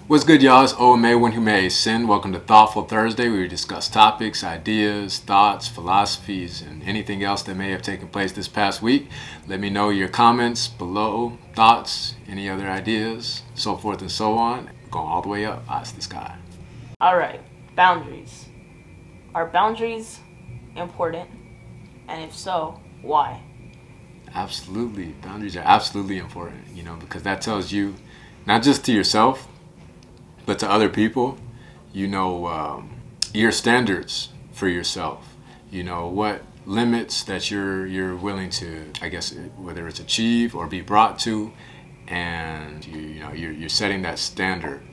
What's good, y'all? It's OMA, One Who May Sin. Welcome to Thoughtful Thursday, where we discuss topics, ideas, thoughts, philosophies, and anything else that may have taken place this past week. Let me know your comments below, thoughts, any other ideas, so forth and so on. Going all the way up, eyes to the sky. Alright, boundaries. Are boundaries important? And if so, why? Absolutely. Boundaries are absolutely important, because that tells you, not just to yourself, but to other people, your standards for yourself, what limits that you're willing to, I guess, whether it's achieve or be brought to, and you're setting that standard,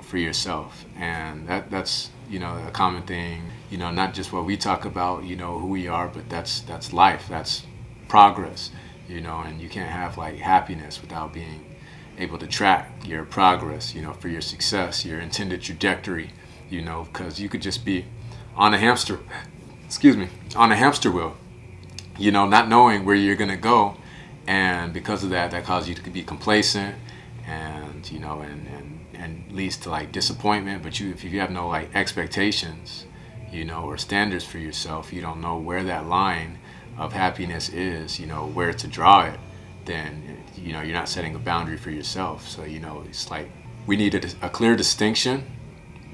for yourself, and that's a common thing, not just what we talk about, who we are, but that's life, that's progress, and you can't have like happiness without being able to track your progress, for your success, your intended trajectory, because you could just be on a hamster wheel, not knowing where you're going to go. And because of that causes you to be complacent and, and leads to like disappointment. But if you have no like expectations, or standards for yourself, you don't know where that line of happiness is, where to draw it, then you're not setting a boundary for yourself. So it's like we need a clear distinction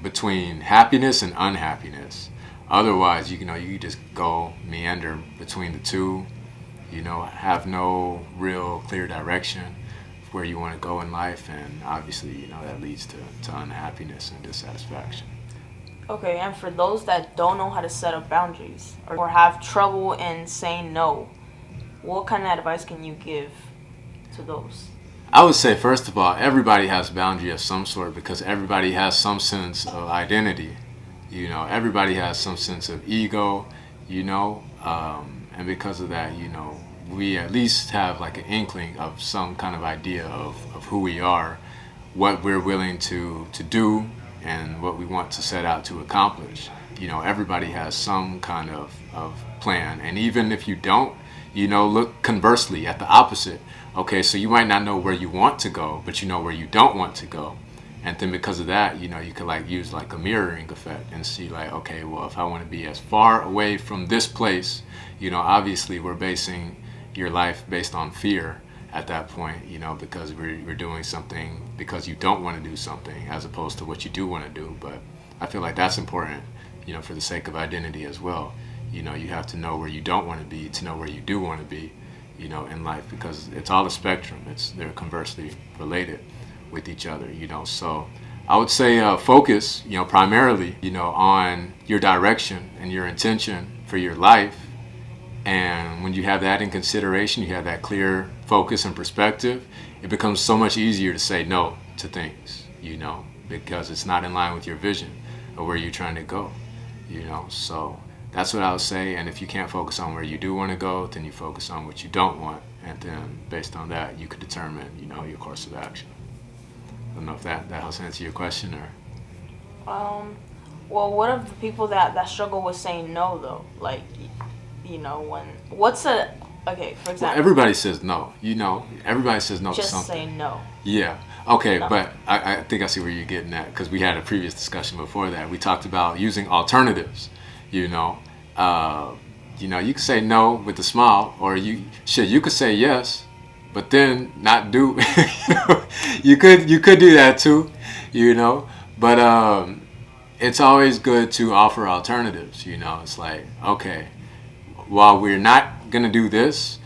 between happiness and unhappiness. Otherwise, you just go meander between the two, have no real clear direction of where you want to go in life, and obviously that leads to unhappiness and dissatisfaction. Okay, and for those that don't know how to set up boundaries or have trouble in saying no, what kind of advice can you give to those? I would say, first of all, everybody has a boundary of some sort because everybody has some sense of identity. Everybody has some sense of ego, and because of that, we at least have like an inkling of some kind of idea of who we are, what we're willing to do, and what we want to set out to accomplish. Everybody has some kind of plan, and even if you don't, look conversely at the opposite. Okay, so you might not know where you want to go, but you know where you don't want to go. And then because of that, you could like use like a mirroring effect and see like, okay, well, if I want to be as far away from this place, obviously we're basing your life based on fear at that point, because we're doing something because you don't want to do something as opposed to what you do want to do. But I feel like that's important, for the sake of identity as well. You have to know where you don't want to be to know where you do want to be, in life, because it's all a spectrum. They're conversely related with each other, So I would say focus, primarily, on your direction and your intention for your life. And when you have that in consideration, you have that clear focus and perspective, it becomes so much easier to say no to things, because it's not in line with your vision of where you're trying to go, So that's what I would say. And if you can't focus on where you do want to go, then you focus on what you don't want. And then based on that, you could determine, your course of action. I don't know if that helps answer your question or... Well, what of the people that struggle with saying no, though? Like, okay, for example. Well, everybody says no, everybody says no to something. Just say no. Yeah. Okay, No. but I think I see where you're getting at, because we had a previous discussion before that. We talked about using alternatives, you could say no with a smile, or you could say yes, but then not do. You could do that too, But it's always good to offer alternatives. It's like, okay, while we're not gonna do this,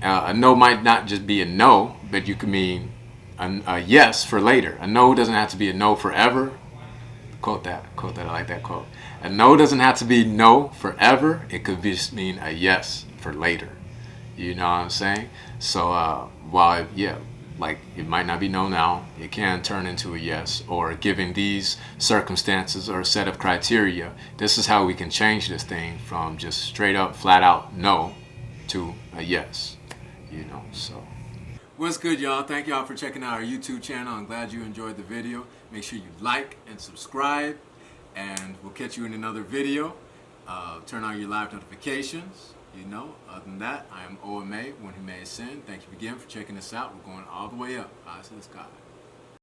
a no might not just be a no, but you could mean a yes for later. A no doesn't have to be a no forever. Quote that. I like that quote. A no doesn't have to be no forever. It could just mean a yes for later. You know what I'm saying? So while like it might not be no now, it can turn into a yes. Or given these circumstances or a set of criteria, this is how we can change this thing from just straight up, flat out no to a yes. So. What's good, y'all? Thank y'all for checking out our YouTube channel. I'm glad you enjoyed the video. Make sure you like and subscribe, and we'll catch you in another video. Turn on your live notifications. Other than that, I am OMA, One Who May Sin. Thank you again for checking us out. We're going all the way up, eyes to the sky.